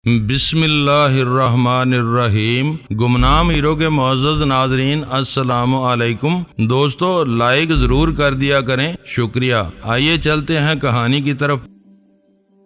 بسم اللہ الرحمن الرحیم۔ گمنام ہیرو کے معزز ناظرین السلام علیکم۔ دوستو لائک ضرور کر دیا کریں، شکریہ۔ آئیے چلتے ہیں کہانی کی طرف۔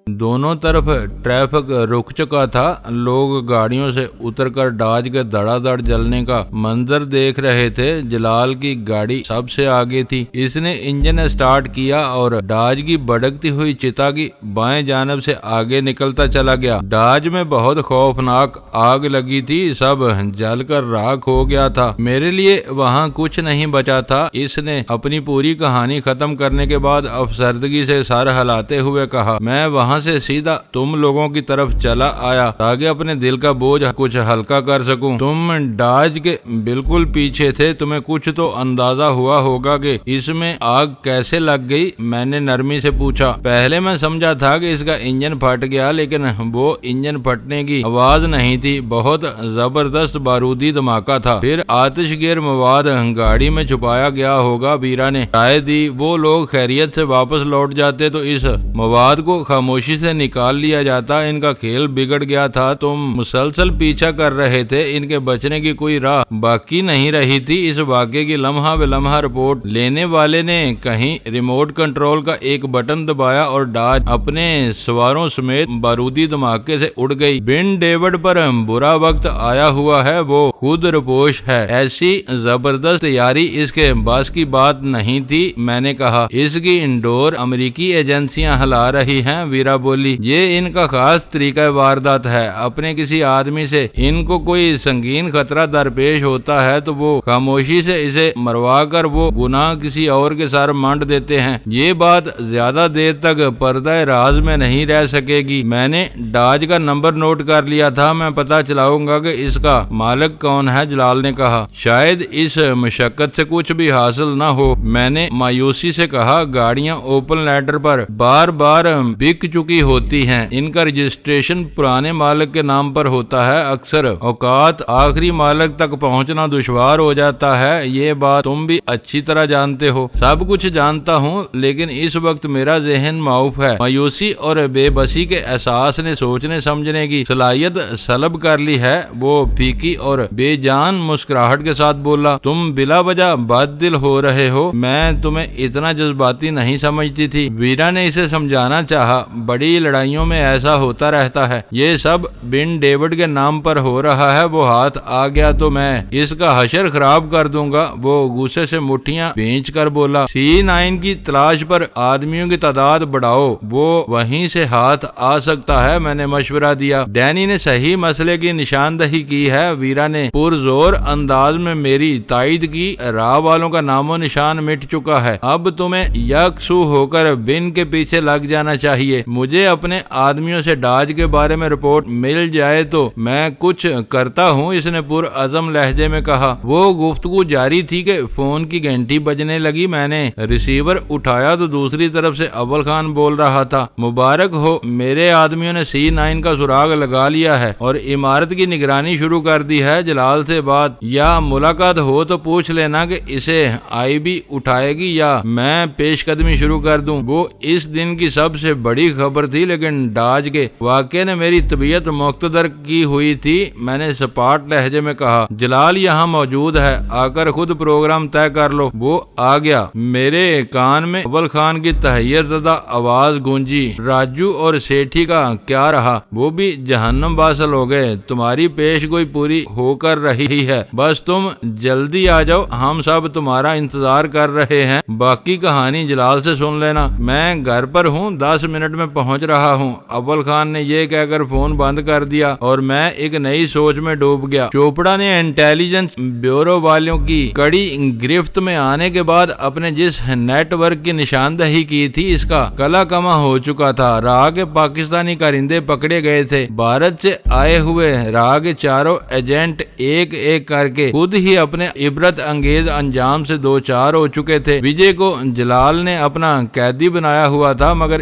دونوں طرف ٹریفک رک چکا تھا، لوگ گاڑیوں سے اتر کر ڈاج کے دڑا دڑ جلنے کا منظر دیکھ رہے تھے۔ جلال کی گاڑی سب سے آگے تھی، اس نے انجن اسٹارٹ کیا اور ڈاج کی بھڑکتی ہوئی چتا کی بائیں جانب سے آگے نکلتا چلا گیا۔ ڈاج میں بہت خوفناک آگ لگی تھی، سب جل کر راکھ ہو گیا تھا۔ میرے لیے وہاں کچھ نہیں بچا تھا، اس نے اپنی پوری کہانی ختم کرنے کے بعد افسردگی سے سر ہلاتے ہوئے کہا۔ میں وہاں سے سیدھا تم لوگوں کی طرف چلا آیا تاکہ اپنے دل کا بوجھ کچھ ہلکا کر سکوں۔ تم ڈاج کے بالکل پیچھے تھے، تمہیں کچھ تو اندازہ ہوا ہوگا کہ اس میں آگ کیسے لگ گئی؟ میں نے نرمی سے پوچھا۔ پہلے میں سمجھا تھا کہ اس کا انجن پھٹ گیا، لیکن وہ انجن پھٹنے کی آواز نہیں تھی، بہت زبردست بارودی دھماکہ تھا۔ پھر آتش گیر مواد گاڑی میں چھپایا گیا ہوگا، بیرا نے رائے دی۔ وہ لوگ خیریت سے واپس لوٹ جاتے تو اس مواد کو خاموشی سے نکال لیا جاتا۔ ان کا کھیل بگڑ گیا تھا، تم مسلسل پیچھا کر رہے تھے، ان کے بچنے کی کوئی راہ باقی نہیں رہی تھی۔ اس واقعے کی لمحہ بے لمحہ رپورٹ لینے والے نے کہیں ریموٹ کنٹرول کا ایک بٹن دبایا اور ڈاج اپنے سواروں سمیت بارودی دھماکے سے اڑ گئی۔ بن ڈیوڈ پر برا وقت آیا ہوا ہے، وہ خود رپوش ہے، ایسی زبردست تیاری اس کے بس کی بات نہیں تھی۔ میں نے کہا اس کی انڈور امریکی ایجنسیاں ہلا رہی ہیں، ویرا بولی۔ یہ ان کا خاص طریقہ واردات ہے، اپنے کسی آدمی سے ان کو کوئی سنگین خطرہ درپیش ہوتا ہے تو وہ خاموشی سے اسے مروا کر وہ گناہ کسی اور کے سر مانڈ دیتے ہیں۔ یہ بات زیادہ دیر تک پردہ راز میں نہیں رہ سکے گی۔ میں نے ڈاج کا نمبر نوٹ کر لیا تھا، میں پتہ چلاؤں گا کہ اس کا مالک کون ہے، جلال نے کہا۔ شاید اس مشقت سے کچھ بھی حاصل نہ ہو، میں نے مایوسی سے کہا۔ گاڑیاں اوپن لیٹر پر بار بار بک چکی ہوتی ہیں، ان کا رجسٹریشن پرانے مالک کے نام پر ہوتا ہے، اکثر اوقات آخری مالک تک پہنچنا دشوار ہو جاتا ہے۔ یہ بات تم بھی اچھی طرح جانتے ہو۔ سب کچھ جانتا ہوں، لیکن اس وقت میرا ذہن معوف ہے۔ مایوسی اور بے بسی کے احساس نے سوچنے سمجھنے کی صلاحیت سلب کر لی ہے۔ وہ پھیکی اور بے جان مسکراہٹ کے ساتھ بولا۔ تم بلا وجہ بد دل ہو رہے ہو، میں تمہیں اتنا جذباتی نہیں سمجھتی تھی۔ ویرا نے اسے سمجھانا چاہا۔ بڑی لڑائیوں میں ایسا ہوتا رہتا ہے، یہ سب بن ڈیوڈ کے نام پر ہو رہا ہے، وہ ہاتھ آ گیا تو میں اس کا حشر خراب کر دوں گا۔ وہ غصے سے مٹھیاں بھینچ کر بولا۔ C9 کی تلاش پر آدمیوں کی تعداد بڑھاؤ، وہ وہیں سے ہاتھ آ سکتا ہے، میں نے مشورہ دیا۔ ڈینی نے صحیح مسئلے کی نشاندہی کی ہے، ویرا نے پرزور انداز میں میری تائید کی۔ راہ والوں کا نام و نشان مٹ چکا ہے، اب تمہیں یکسو ہو کر بن کے پیچھے لگ جانا چاہیے۔ مجھے اپنے آدمیوں سے ڈاج کے بارے میں رپورٹ مل جائے تو میں کچھ کرتا ہوں، اس نے پرعزم لہجے میں کہا۔ وہ گفتگو جاری تھی کہ فون کی گھنٹی بجنے لگی۔ میں نے ریسیور اٹھایا تو دوسری طرف سے اول خان بول رہا تھا۔ مبارک ہو، میرے آدمیوں نے C9 کا سراغ لگا لیا ہے اور عمارت کی نگرانی شروع کر دی ہے۔ جلال سے بات یا ملاقات ہو تو پوچھ لینا کہ اسے IB اٹھائے گی یا میں پیش قدمی شروع کر دوں۔ وہ اس دن کی سب سے بڑی خبر تھی، لیکن ڈاج کے واقعے نے میری طبیعت مقتدر کی ہوئی تھی، میں نے سپاٹ لہجے میں کہا۔ جلال یہاں موجود ہے، آ کر خود پروگرام طے کر لو۔ وہ آ گیا۔ میرے کان میں اول خان کی تحیر زدہ آواز گونجی۔ راجو اور سیٹھی کا کیا رہا؟ وہ بھی جہنم واصل ہو گئے۔ تمہاری پیش گوئی پوری ہو کر رہی ہے، بس تم جلدی آ جاؤ، ہم سب تمہارا انتظار کر رہے ہیں۔ باقی کہانی جلال سے سن لینا۔ میں گھر پر ہوں، 10 منٹ میں پہنچ رہا ہوں۔ اول خان نے یہ کہہ کر فون بند کر دیا اور میں ایک نئی سوچ میں ڈوب گیا۔ چوپڑا نے انٹیلیجنس بیورو والوں کی کڑی گرفت میں آنے کے بعد اپنے جس نیٹ ورک کی نشاندہی کی تھی، اس کا کلا کما ہو چکا تھا۔ راہ کے پاکستانی کارندے پکڑے گئے تھے۔ بھارت سے آئے ہوئے راہ کے چاروں ایجنٹ ایک ایک کر کے خود ہی اپنے عبرت انگیز انجام سے دوچار ہو چکے تھے۔ وجے کو جلال نے اپنا قیدی بنایا ہوا تھا، مگر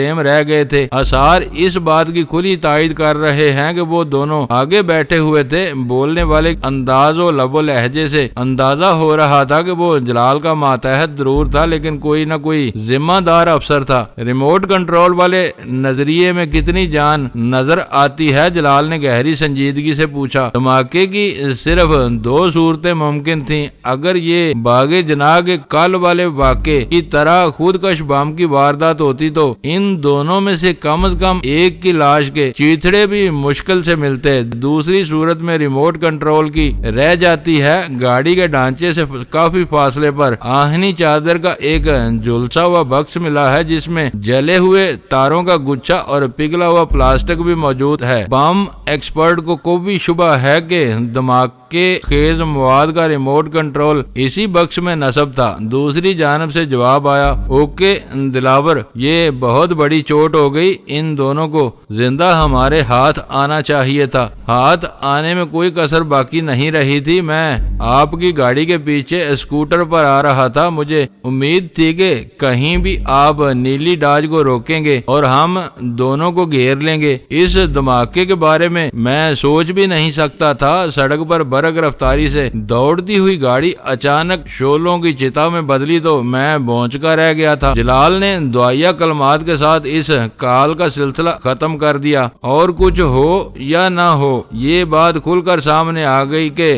فریم رہ گئے تھے۔ آثار اس بات کی کھلی تائید کر رہے ہیں کہ وہ دونوں آگے بیٹھے ہوئے تھے۔ بولنے والے انداز و لب و لہجے سے اندازہ ہو رہا تھا کہ وہ جلال کا ماتحت ضرور تھا، لیکن کوئی نہ کوئی ذمہ دار افسر تھا۔ ریموٹ کنٹرول والے نظریے میں کتنی جان نظر آتی ہے؟ جلال نے گہری سنجیدگی سے پوچھا۔ دھماکے کی صرف دو صورتیں ممکن تھیں۔ اگر یہ باغ جناح کے کل والے واقعے کی طرح خودکش بم کی واردات ہوتی تو ان دونوں میں سے کم از کم ایک کی لاش کے چیتھڑے بھی مشکل سے ملتے۔ دوسری صورت میں ریموٹ کنٹرول کی رہ جاتی ہے۔ گاڑی کے ڈھانچے سے کافی فاصلے پر آہنی چادر کا ایک جھلسا ہوا بکس ملا ہے، جس میں جلے ہوئے تاروں کا گچھا اور پگھلا ہوا پلاسٹک بھی موجود ہے۔ بم ایکسپرٹ کو کوئی شبہ ہے کہ دھماکے خیز مواد کا ریموٹ کنٹرول اسی بکس میں نصب تھا۔ دوسری جانب سے جواب آیا، اوکے دلاور، یہ بہت بڑی چوٹ ہو گئی۔ ان دونوں کو زندہ ہمارے ہاتھ آنا چاہیے تھا۔ ہاتھ آنے میں کوئی کسر باقی نہیں رہی تھی۔ میں آپ کی گاڑی کے پیچھے اسکوٹر پر آ رہا تھا۔ مجھے امید تھی کہ کہیں بھی آپ نیلی ڈاج کو روکیں گے اور ہم دونوں کو گھیر لیں گے۔ اس دھماکے کے بارے میں سوچ بھی نہیں سکتا تھا۔ سڑک پر برق رفتاری سے دوڑتی ہوئی گاڑی اچانک شعلوں کی چتا میں بدلی تو میں بونچ کر رہ گیا تھا۔ جلال نے دعائیہ کلمات کے ساتھ اس کال کا سلسلہ ختم کر دیا۔ اور کچھ ہو یا نہ ہو، یہ بات کھل کر سامنے آ گئی کہ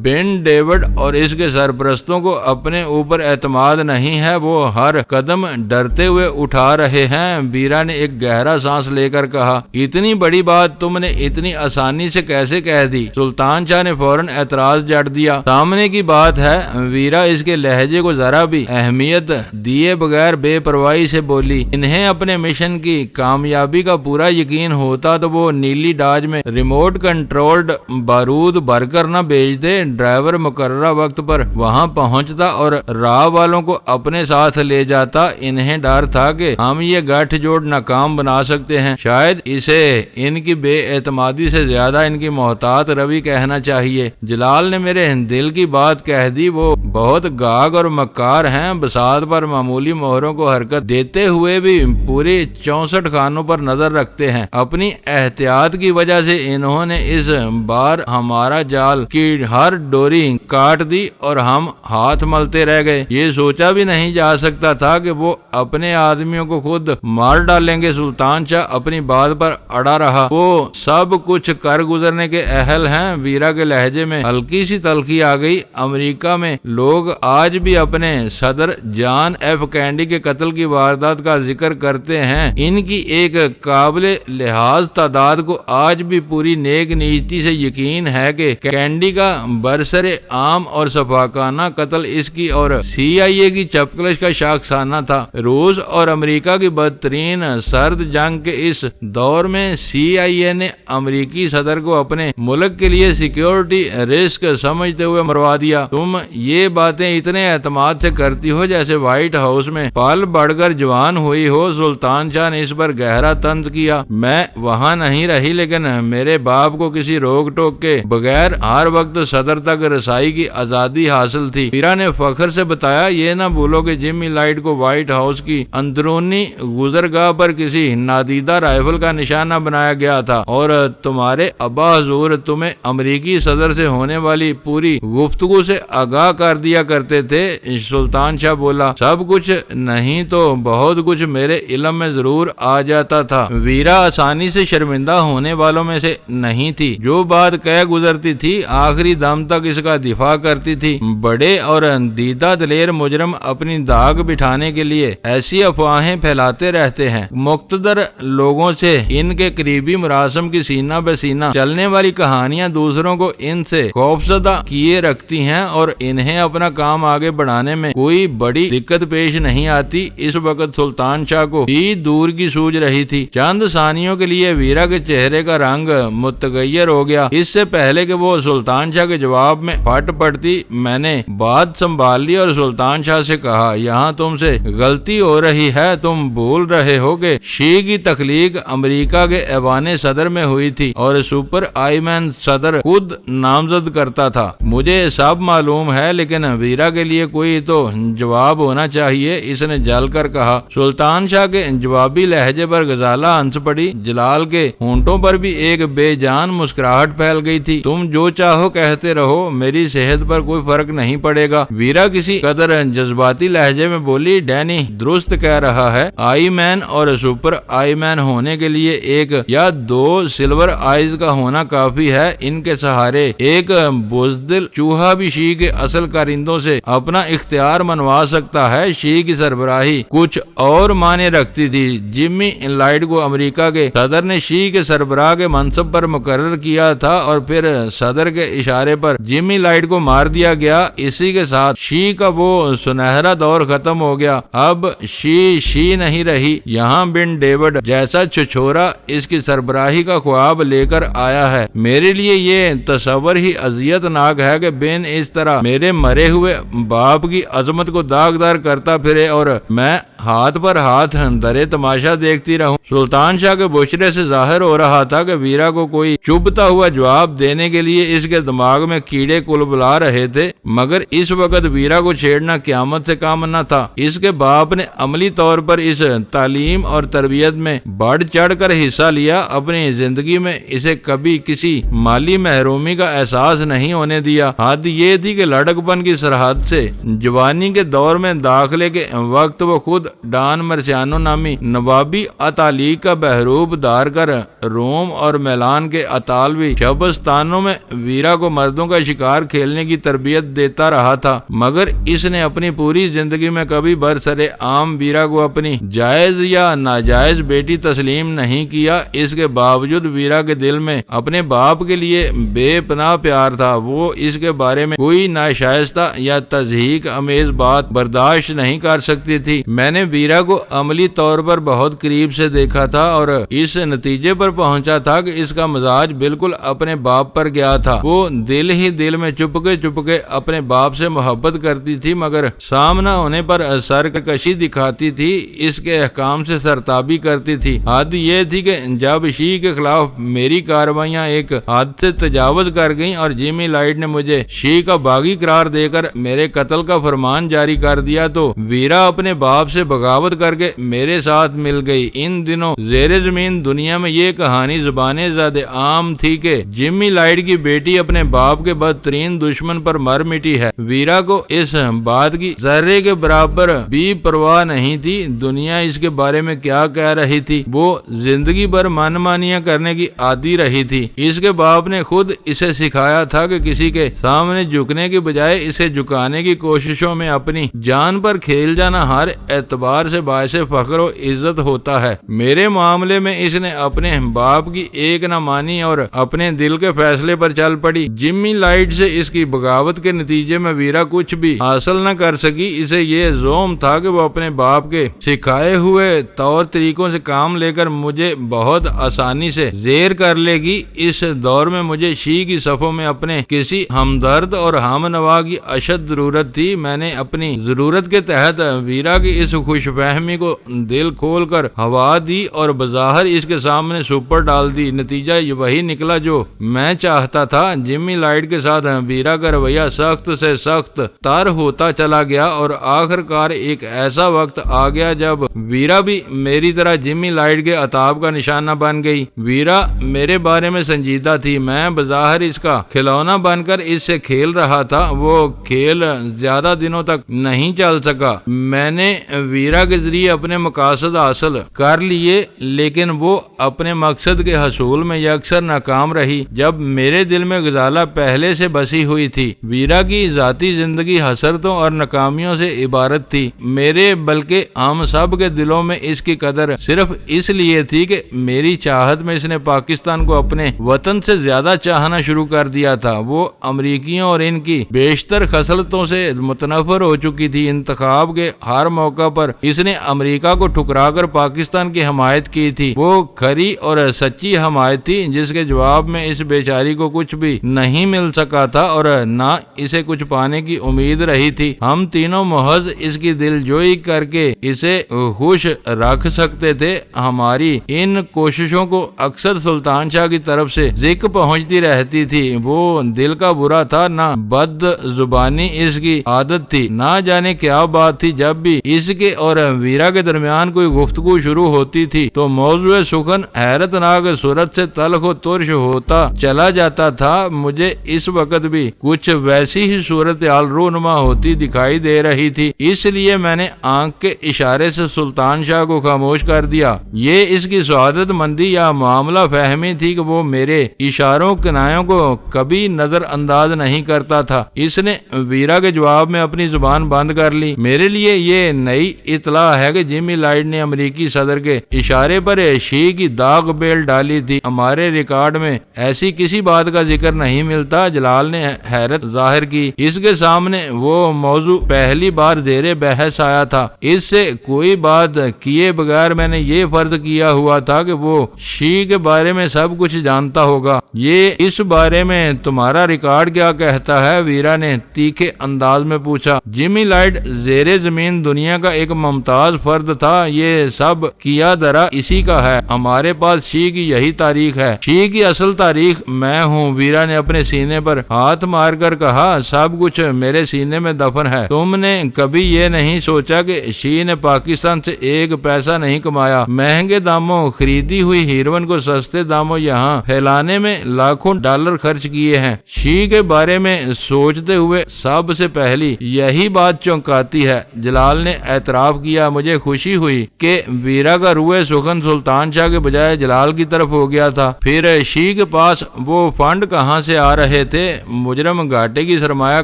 بن ڈیوڈ اور اس کے سرپرستوں کو اپنے اوپر اعتماد نہیں ہے۔ وہ ہر قدم ڈرتے ہوئے اٹھا رہے ہیں۔ بیرا نے ایک گہرا سانس لے کر کہا، اتنی بڑی بات تم نے اتنی آسانی سے کیسے کہہ دی؟ سلطان شاہ نے فوراً اعتراض جڑ دیا، سامنے کی بات ہے۔ ویرا اس کے لہجے کو ذرا بھی اہمیت دیے بغیر بے پرواہی سے بولی، انہیں اپنے مشن کی کامیابی کا پورا یقین ہوتا تو وہ نیلی ڈاج میں ریموٹ کنٹرولڈ بارود بھر کر نہ بھیجتے۔ ڈرائیور مقررہ وقت پر وہاں پہنچتا اور راہ والوں کو اپنے ساتھ لے جاتا۔ انہیں ڈر تھا کہ ہم یہ گٹھ جوڑ ناکام بنا سکتے ہیں۔ شاید اسے ان کی بے اعتمادی سے زیادہ ان کی محتاط روی کہنا چاہیے۔ جلال نے میرے دل کی بات کہہ دی۔ وہ بہت گاگ اور مکار ہیں، بساط پر معمولی مہروں کو حرکت دیتے ہوئے بھی پوری 64 خانوں پر نظر رکھتے ہیں۔ اپنی احتیاط کی وجہ سے انہوں نے اس بار ہمارا جال کی ہر ڈوری کاٹ دی اور ہم ہاتھ ملتے رہ گئے۔ یہ سوچا بھی نہیں جا سکتا تھا کہ وہ اپنے آدمیوں کو خود مار ڈالیں گے۔ سلطان شاہ اپنی بات پر اڑا رہا، وہ سب کچھ کر گزرنے کے اہل ہیں۔ ویرا کے لہجے میں ہلکی سی تلخی آ گئی۔ امریکہ میں لوگ آج بھی اپنے صدر جان ایف کینیڈی کے قتل کی واردات کا ذکر کرتے ہیں۔ ان کی ایک قابل لحاظ تعداد کو آج بھی پوری نیک نیتی سے یقین ہے کہ کینیڈی کا برسر عام اور شفاقانہ قتل اس کی اور CIA کی چپکلش کا شاخسانہ تھا۔ روس اور امریکہ کی بدترین سرد جنگ کے اس دور میں CIA نے امریکی صدر کو اپنے ملک کے لیے سیکیورٹی رسک سمجھتے ہوئے مروا دیا۔ تم یہ باتیں اتنے اعتماد سے کرتی ہو جیسے وائٹ ہاؤس میں پل بڑھ کر جوان ہوئی ہو۔ سلطان شاہ نے اس پر گہرا طنز کیا۔ میں وہاں نہیں رہی، لیکن میرے باپ کو کسی روک ٹوک کے بغیر ہر وقت صدر تک رسائی کی آزادی حاصل تھی۔ میرا نے فخر سے بتایا، یہ نہ بولو کہ جمی لائٹ کو وائٹ ہاؤس کی اندرونی گزرگاہ پر کسی نادیدہ رائفل کا نشانہ بنایا گیا تھا، اور تمہارے ابا حضور تمہیں امریکی صدر سے ہونے والی پوری گفتگو سے آگاہ کر دیا کرتے تھے۔ سلطان شاہ بولا، سب کچھ نہیں تو بہت کچھ میرے علم میں ضرور آ جاتا تھا۔ ویرا آسانی سے شرمندہ ہونے والوں میں سے نہیں تھی۔ جو بات کہہ گزرتی تھی آخری دم تک اس کا دفاع کرتی تھی۔ بڑے اور دیدہ دلیر مجرم اپنی داغ بٹھانے کے لیے ایسی افواہیں پھیلاتے رہتے ہیں۔ مقتدر لوگوں سے ان کے قریبی مراسم کی سینہ بہ سینہ چلنے والی کہانیاں دوسروں کو ان سے خوفزدہ کیے رکھتی ہیں اور انہیں اپنا کام آگے بڑھانے میں کوئی بڑی دقت پیش نہیں آتی۔ اس وقت سلطان شاہ کو بھی دور کی سوج رہی تھی۔ چند ثانیوں کے لیے ویرا کے چہرے کا رنگ متغیر ہو گیا۔ اس سے پہلے کہ وہ سلطان شاہ کے جواب میں پھٹ پڑتی، میں نے بات سنبھال لی اور سلطان شاہ سے کہا، یہاں تم سے غلطی ہو رہی ہے۔ تم بھول رہے ہو کہ شی کی تخلیق امریکہ کے ایوان صدر میں ہوئی تھی اور سپر آئی مین صدر خود نامزد کرتا تھا۔ مجھے سب معلوم ہے، لیکن ویرا کے لیے کوئی تو جواب ہونا چاہیے۔ اس نے جل کر کہا۔ سلطان شاہ کے جوابی لہجے پر غزالہ ہنس پڑی۔ جلال کے ہونٹوں پر بھی ایک بے جان مسکراہٹ پھیل گئی تھی۔ تم جو چاہو کہتے رہو، میری صحت پر کوئی فرق نہیں پڑے گا۔ ویرا کسی قدر جذباتی لہجے میں بولی، ڈینی درست کہہ رہا ہے، آئی مین اور سپر آئی مین ہونے کے لیے ایک یا دو سلور آئیز کا ہونا کافی ہے۔ ان کے سہارے ایک بزدل چوہا بھی شی کے اصل کارندوں سے اپنا اختیار منوا سکتا ہے۔ شی کی سربراہی کچھ اور معنی رکھتی تھی۔ جمی لائٹ کو امریکہ کے صدر نے شی کے سربراہ کے منصب پر مقرر کیا تھا اور پھر صدر کے اشارے پر جمی لائٹ کو مار دیا گیا۔ اسی کے ساتھ شی کا وہ سنہرا دور ختم ہو گیا۔ اب شی نہیں رہی۔ یہاں بن ڈیوڈ جیسا چھچورا اس کی سربراہی کا خواب لے کر آیا ہے۔ میرے لیے یہ تصور ہی اذیت ناک ہے کہ بن اس طرح میرے مرے ہوئے باپ کی عظمت کو داغدار کرتا پھرے اور میں ہاتھ پر ہاتھ درے تماشا دیکھتی رہوں۔ سلطان شاہ کے بشرے سے ظاہر ہو رہا تھا کہ ویرا کو کوئی چبھتا ہوا جواب دینے کے لیے اس کے دماغ میں کیڑے کل بلا رہے تھے، مگر اس وقت ویرا کو چھیڑنا قیامت سے کام نہ تھا۔ اس کے باپ نے عملی طور پر اس تعلیم اور تربیت میں بڑھ چڑھ کر حصہ لیا۔ اپنی زندگی میں اسے کبھی کسی مالی محرومی کا احساس نہیں ہونے دیا۔ حد یہ تھی کہ لڑک پن کی سرحد سے جوانی کے دور میں داخلے کے وقت وہ خود ڈان مرسیانو نامی نوابی اطالیق کا بحروب دار کر روم اور میلان کے اطالوی شبستانوں میں ویرا کو مردوں کا شکار کھیلنے کی تربیت دیتا رہا تھا، مگر اس نے اپنی پوری زندگی میں کبھی برسر عام ویرا کو اپنی جائز یا ناجائز بیٹی تسلیم نہیں کیا۔ اس کے باوجود ویرا کے دل میں اپنے باپ کے لیے بے پناہ پیار تھا۔ وہ اس کے بارے میں کوئی ناشائستہ یا تضحیک امیز بات برداشت نہیں کر سکتی تھی۔ میں نے ویرا کو عملی طور پر بہت قریب سے دیکھا تھا اور اس نتیجے پر پہنچا تھا کہ اس کا مزاج بالکل اپنے باپ پر گیا تھا۔ وہ دل ہی دل میں چپکے اپنے باپ سے محبت کرتی تھی، مگر سامنا ہونے پر سرکشی دکھاتی تھی، اس کے احکام سے سرتابی کرتی تھی۔ حد یہ تھی کہ جب شی کے خلاف میری کارروائیاں ایک حد سے تجاوز کر گئیں اور جمی لائٹ نے مجھے شی کا باغی قرار دے کر میرے قتل کا فرمان جاری کر دیا تو ویرا اپنے باپ سے بغاوت کر کے میرے ساتھ مل گئی۔ ان دنوں زیر زمین دنیا میں یہ کہانی زبانیں زیادہ عام تھی کہ جمی لائٹ کی بیٹی اپنے باپ کے بدترین دشمن پر مر مٹی ہے۔ ویرا کو اس بات کی ذرے کے برابر بھی پرواہ نہیں تھی دنیا اس کے بارے میں کیا کہہ رہی تھی۔ وہ زندگی بھر من مانیاں کرنے کی عادی رہی تھی۔ اس کے باپ نے خود اسے سکھایا تھا کہ کسی کے سامنے جھکنے کی بجائے اسے جھکانے کی کوششوں میں اپنی جان پر کھیل جانا ہر اعتبار سے باعث فخر و عزت ہوتا ہے۔ میرے معاملے میں اس نے اپنے باپ کی ایک نہ مانی اور اپنے دل کے فیصلے پر چل پڑی۔ جمی لائٹ سے اس کی بغاوت کے نتیجے میں ویرا کچھ بھی حاصل نہ کر سکی۔ اسے یہ زوم تھا کہ وہ اپنے باپ کے سکھائے ہوئے طور طریقوں سے کام لے کر مجھے بہت آسانی سے زیر کر لے گی۔ اس دور میں مجھے شی کی صفوں میں اپنے کسی ہمدرد اور ہم نوا کی اشد ضرورت تھی۔ میں نے اپنی ضرورت کے تحت ویرا کی اس خوش فہمی کو دل کھول کر ہوا دی اور بظاہر اس کے سامنے سپر ڈال دی۔ نتیجہ وہی نکلا جو میں چاہتا تھا۔ جمی لائٹ کے ساتھ ویرا کا رویہ سخت سے سخت تر ہوتا چلا گیا اور آخر کار ایک ایسا وقت آ گیا جب ویرا بھی میری طرح جمی لائٹ کے عتاب کا نشانہ بن گئی۔ ویرا میرے بارے میں سنجیدہ تھی۔ میں بظاہر اس کا کھلونا بن کر اس سے کھیل رہا تھا۔ وہ کھیل زیادہ دنوں تک نہیں چل سکا۔ میں نے ویرا کے ذریعے اپنے مقاصد حاصل کر لیے، لیکن وہ اپنے مقصد کے حصول میں یکسر ناکام رہی۔ جب میرے دل میں غزالہ پہلے سے بسی ہوئی تھی، ویرا کی ذاتی زندگی حسرتوں اور ناکامیوں سے عبارت تھی۔ میرے بلکہ ہم سب کے دلوں میں اس کی قدر صرف اس لیے تھی کہ میری چاہت میں اس نے پاکستان کو اپنے وطن سے زیادہ چاہنا شروع کر دیا تھا۔ وہ امریکیوں اور ان کی بیشتر خصلتوں سے متنفر ہو چکی تھی۔ انتخاب کے ہر موقع پر اس نے امریکہ کو ٹھکرا کر پاکستان کی حمایت کی تھی۔ وہ کھری اور سچی حمایت تھی جس کے جواب میں اس بیچاری کو کچھ بھی نہیں مل سکا تھا اور نہ اسے کچھ پانے کی امید رہی تھی۔ ہم تینوں محض اس کی دل جوئی کر کے اسے خوش رکھ سکتے تھے۔ ہماری ان کوششوں کو اکثر سلطان شاہ کی طرف سے ذکر پہنچتی رہتی تھی۔ وہ دل کا برا تھا، نہ بد زبانی اس کی عادت تھی۔ نہ جانے کیا بات تھی، جب بھی اس کے اور ویرا کے درمیان درمیان کوئی گفتگو شروع ہوتی تھی تو موضوع سخن حیرت ناک صورت سے تلخ و ترش ہوتا چلا جاتا تھا۔ مجھے اس وقت بھی کچھ ویسی ہی صورتحال رونما ہوتی دکھائی دے رہی تھی، اس لیے میں نے آنکھ کے اشارے سے سلطان شاہ کو خاموش کر دیا۔ یہ اس کی سعادت مندی یا معاملہ فہمی تھی کہ وہ میرے اشاروں کنایوں کو کبھی نظر انداز نہیں کرتا تھا۔ اس نے ویرا کے جواب میں اپنی زبان بند کر لی۔ میرے لیے یہ نئی اطلاع ہے کہ جیمی لائیڈ نے امریکی صدر کے اشارے پر شی کی داغ بیل ڈالی تھی۔ ہمارے ریکارڈ میں ایسی کسی بات کا ذکر نہیں ملتا۔ جلال نے حیرت ظاہر کی۔ اس کے سامنے وہ موضوع پہلی بار زیر بحث آیا تھا۔ اس سے کوئی بات کیے بغیر میں نے یہ فرض کیا ہوا تھا کہ وہ شی کے بارے میں سب کچھ جانتا ہوگا۔ یہ اس بارے میں تمہارا ریکارڈ کیا کہتا ہے؟ ویرا نے تیکھے انداز میں پوچھا۔ جیمی لائیڈ زیر زمین دنیا کا ایک ممتاز فرد تھا۔ یہ سب کیا درا اسی کا ہے۔ ہمارے پاس شی کی یہی تاریخ ہے۔ شی کی اصل تاریخ میں ہوں۔ ویرا نے اپنے سینے پر ہاتھ مار کر کہا، سب کچھ میرے سینے میں دفن ہے۔ تم نے کبھی یہ نہیں سوچا کہ شی نے پاکستان سے ایک پیسہ نہیں کمایا؟ مہنگے داموں خریدی ہوئی ہیروئن کو سستے داموں یہاں پھیلانے میں لاکھوں ڈالر خرچ کیے ہیں۔ شی کے بارے میں سوچتے ہوئے سب سے پہلی یہی بات چونکاتی ہے۔ جلال نے اعتراف کیا۔ مجھے خوشی ہوئی کہ ویرا کا روئے سخن سلطان شاہ کے بجائے جلال کی طرف ہو گیا تھا۔ پھر شی کے پاس وہ فنڈ کہاں سے آ رہے تھے؟ مجرم گھاٹے کی سرمایہ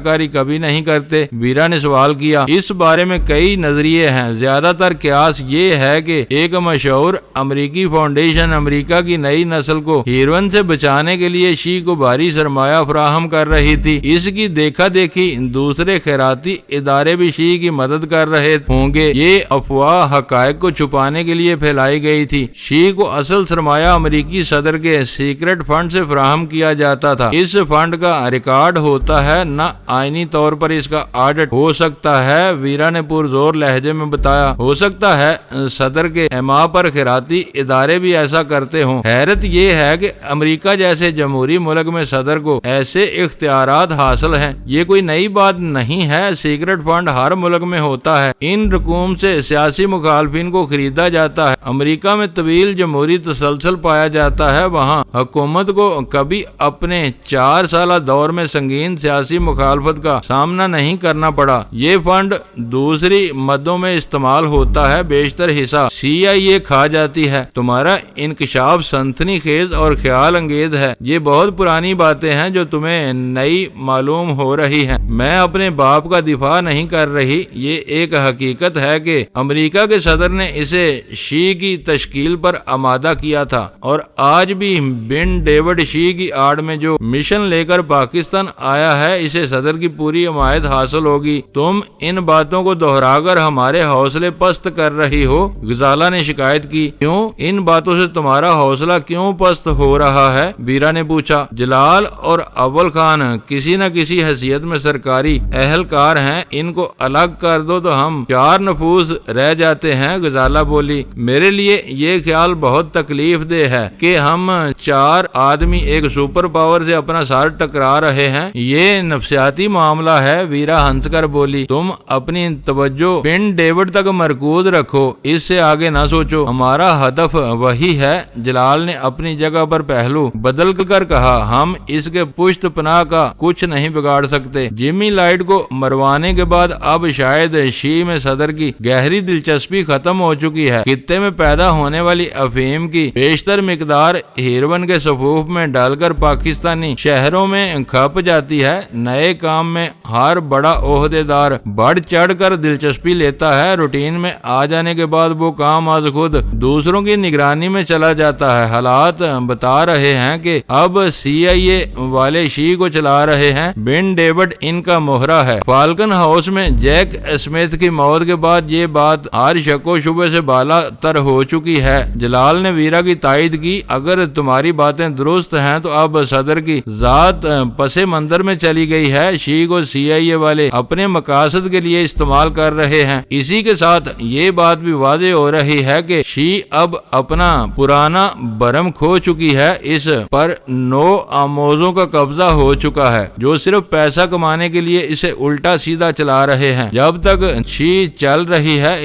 کاری کبھی نہیں کرتے، ویرا نے سوال کیا۔ اس بارے میں کئی نظریے ہیں۔ زیادہ تر قیاس یہ ہے کہ ایک مشہور امریکی فاؤنڈیشن امریکہ کی نئی نسل کو ہیروئن سے بچانے کے لیے شی کو بھاری سرمایہ فراہم کر رہی تھی۔ اس کی دیکھا دیکھی دوسرے خیراتی ادارے بھی شی کی مدد کر رہے ہوں گے۔ یہ افواہ حقائق کو چھپانے کے لیے پھیلائی گئی تھی۔ شی کو اصل سرمایہ امریکی صدر کے سیکرٹ فنڈ سے فراہم کیا جاتا تھا۔ اس فنڈ کا ریکارڈ ہوتا ہے، نہ آئینی طور پر اس کا آڈٹ ہو سکتا ہے، ویرا نے پرزور لہجے میں بتایا۔ ہو سکتا ہے صدر کے ایما پر خیراتی ادارے بھی ایسا کرتے ہوں۔ حیرت یہ ہے کہ امریکہ جیسے جمہوری ملک میں صدر کو ایسے اختیارات حاصل ہیں۔ یہ کوئی نئی بات نہیں ہے۔ سیکرٹ فنڈ ہر ملک میں ہوتا ہے۔ ان رقوم سے سیاسی مخالفین کو خریدا جاتا ہے۔ امریکہ میں طویل جمہوری تسلسل پایا جاتا ہے۔ وہاں حکومت کو کبھی اپنے 4 سالہ دور میں سنگین سیاسی مخالفت کا سامنا نہیں کرنا پڑا۔ یہ فنڈ دوسری مدوں میں استعمال ہوتا ہے، بیشتر حصہ CIA کھا جاتی ہے۔ تمہارا انکشاف سنسنی خیز اور خیال انگیز ہے۔ یہ بہت پرانی باتیں ہیں جو تمہیں نئی معلوم ہو رہی ہیں۔ میں اپنے باپ کا دفاع نہیں کر رہی۔ یہ ایک حقیقت ہے کہ امریکہ کے صدر نے اسے شی کی تشکیل پر آمادہ کیا تھا، اور آج بھی بن ڈیوڈ شی کی آڑ میں جو مشن لے کر پاکستان آیا ہے، اسے صدر کی پوری حمایت حاصل ہوگی۔ تم ان باتوں کو دہرا کر ہمارے حوصلے پست کر رہی ہو، غزالہ نے شکایت کی۔ کیوں؟ ان باتوں سے تمہارا حوصلہ کیوں پست ہو رہا ہے؟ ویرا نے پوچھا۔ جلال اور اول خان کسی نہ کسی حیثیت میں سرکاری اہلکار ہیں، ان کو الگ کر دو تو ہم 4 نفوذ رہ جاتے ہیں، غزالہ بولی۔ میرے لیے یہ خیال بہت تکلیف دہ ہے کہ ہم 4 آدمی ایک سپر پاور سے اپنا سر ٹکرا رہے ہیں۔ یہ نفسیاتی معاملہ ہے، ویرا ہنس کر بولی۔ تم اپنی توجہ بن ڈیوڈ تک مرکوز رکھو، اس سے آگے نہ سوچو۔ ہمارا ہدف وہی ہے، جلال نے اپنی جگہ پر پہلو بدل کر کہا۔ ہم اس کے پشت پناہ کا کچھ نہیں بگاڑ سکتے۔ جیمی لائیڈ کو مروانے کے بعد اب شاید شی میں صدر کی گہری دلچسپی ختم ہو چکی ہے۔ خطے میں پیدا ہونے والی افیم کی بیشتر مقدار ہیروئن کے صفوف میں ڈال کر پاکستانی شہروں میں کھپ جاتی ہے۔ نئے کام میں ہر بڑا عہدے دار بڑھ چڑھ کر دلچسپی لیتا ہے۔ روٹین میں آ جانے کے بعد وہ کام از خود دوسروں کی نگرانی میں چلا جاتا ہے۔ حالات بتا رہے ہیں کہ اب CIA والے شی کو چلا رہے ہیں۔ بن ڈیوڈ ان کا مہرہ ہے۔ فالکن ہاؤس میں جیک اسمتھ کی موت کے بعد یہ بات ہر شک و شبہ سے بالا تر ہو چکی ہے۔ جلال نے ویرا کی تائید کی۔ اگر تمہاری باتیں درست ہیں تو اب صدر کی ذات پس منظر میں چلی گئی ہے۔ شی کو CIA والے اپنے مقاصد کے لیے استعمال کر رہے ہیں۔ اسی کے ساتھ یہ بات بھی واضح ہو رہی ہے کہ شی اب اپنا پرانا برم کھو چکی ہے۔ اس پر نو آموزوں کا قبضہ ہو چکا ہے جو صرف پیسہ کمانے کے لیے اسے الٹا سیدھا چلا رہے ہیں۔ جب تک شی چل رہی ہے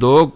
2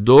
2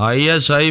ISI